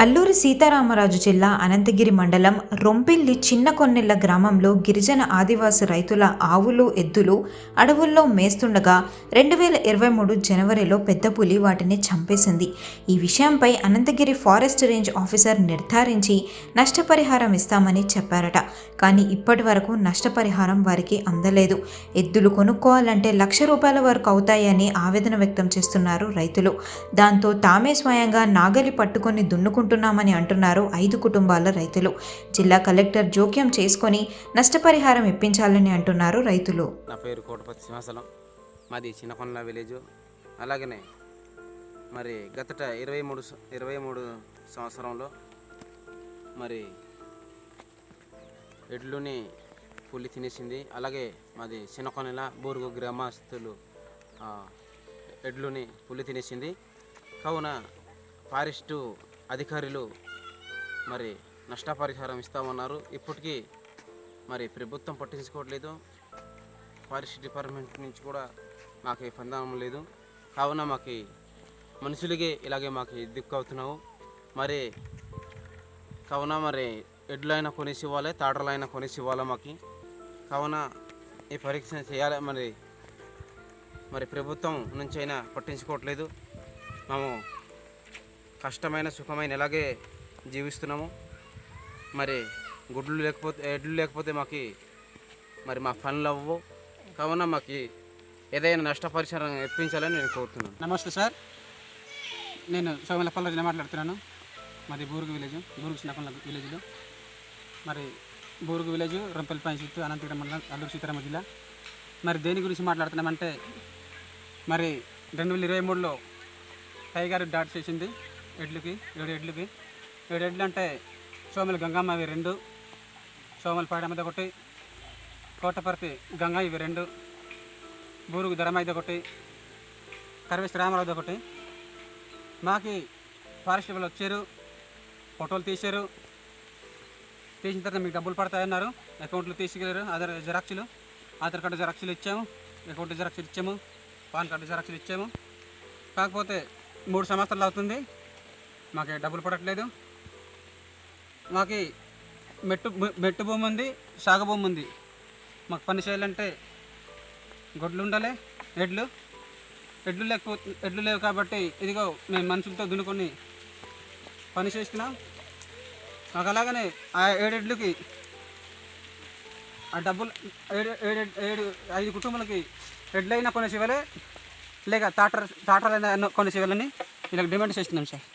అల్లూరి సీతారామరాజు జిల్లా అనంతగిరి మండలం రొంపిల్లి చిన్న కొన్నెళ్ల గ్రామంలో గిరిజన ఆదివాసి రైతుల ఆవులు ఎద్దులు అడవుల్లో మేస్తుండగా 2023 జనవరిలో పెద్ద పులి వాటిని చంపేసింది. ఈ విషయంపై అనంతగిరి ఫారెస్ట్ రేంజ్ ఆఫీసర్ నిర్ధారించి నష్టపరిహారం ఇస్తామని చెప్పారట. కానీ ఇప్పటి వరకు నష్టపరిహారం వారికి అందలేదు. ఎద్దులు కొనుక్కోవాలంటే ₹1,00,000 వరకు అవుతాయని ఆవేదన వ్యక్తం చేస్తున్నారు రైతులు. దాంతో తామే స్వయంగా నాగలి పట్టుకొని దున్నుకుంటున్నామని అంటున్నారు 5 కుటుంబాల రైతులు. జిల్లా కలెక్టర్ జోక్యం చేసుకొని నష్టపరిహారం ఇప్పించాలని అంటున్నారు రైతులు. నా పేరు కోటపతి సింహాచలం, మాది చిన్నకొండ విలేజ్. అలాగనే మరి గతట 23 సంవత్సరంలో మరి ఎడ్లుని పులి తినేసింది. అలాగే మాది చిన్నకొండ బూరుగు గ్రామస్తులు ఎడ్లుని పులి తినేసింది. కావున ఫారెస్టు అధికారులు మరి నష్టపరిహారం ఇస్తామన్నారు. ఇప్పటికీ మరి ప్రభుత్వం పట్టించుకోవట్లేదు. ఫారెస్ట్ డిపార్ట్మెంట్ నుంచి కూడా మాకు స్పందన లేదు. కావున మాకు మనుషులకి ఇలాగే మాకు దిక్కు అవుతున్నావు. మరి కావున మరి ఎడ్లైనా కొనేసి ఇవ్వాలి, తాటలైనా కొనేసి ఇవ్వాలి మాకు. కావున ఈ పరీక్ష చేయాలి. మరి ప్రభుత్వం నుంచి అయినా పట్టించుకోవట్లేదు. మేము కష్టమైన సుఖమైన ఇలాగే జీవిస్తున్నాము. మరి ఎడ్లు లేకపోతే మాకు మరి మా పనులు అవ్వవు. కావున మాకు ఏదైనా నష్టపరిహారం ఇప్పించాలని నేను కోరుతున్నాను. నమస్తే సార్, నేను సోమలపల్లి మాట్లాడుతున్నాను. మాది బూరుగు విలేజ్, బూరుగు చిన్నకొండ విలేజ్లో. మరి బూరుగు విలేజ్ రొంపిల్లి పంచాయతీ, అనంతగిరి మండలం, అల్లూరి సీతారామ జిల్లా. మరి దేని గురించి మాట్లాడుతున్నామంటే, మరి 2023లో టైగర్ డాట్ చేసింది ఎడ్లకి, 7 ఎడ్లకి. 7 ఎడ్లు అంటే సోమల గంగమ్మ ఇవి 2, సోమల పాడమది 1, కోటపర్తి గంగ ఇవి 2, బూరుగు ధరమైది 1, కరివేశ్వర రామరావు 1. మాకు ఫారెస్ట్ వాళ్ళు వచ్చారు, ఫోటోలు తీశారు. తీసిన తర్వాత మీకు డబ్బులు పడతాయన్నారు. అకౌంట్లు తీసుకెళ్ళారు. ఆధార్ కార్డు జెరాక్స్లు ఇచ్చాము, అకౌంట్ జెరాక్స్లు ఇచ్చాము, పాన్ కార్డు జెరాక్స్లు ఇచ్చాము. కాకపోతే 3 సంవత్సరాలు అవుతుంది, మాకు డబ్బులు పడట్లేదు. మాకు మెట్టు భూమి ఉంది, సాగు భూమి ఉంది. మాకు పని చేయాలంటే గొడ్లు ఉండాలి, ఎడ్లు లేవు కాబట్టి ఇదిగో మేము మనుషులతో దున్నుకొని పని చేస్తున్నాం. మాకు అలాగనే ఆ 7 ఎడ్లకి ఆ డబ్బులు 5 కుటుంబాలకి ఎడ్లైనా కొనేసి ఇవ్వాలి, లేక టాటర్లైనా కొనేసి ఇవ్వాలని ఇలా డిమాండ్ చేస్తున్నాం సార్.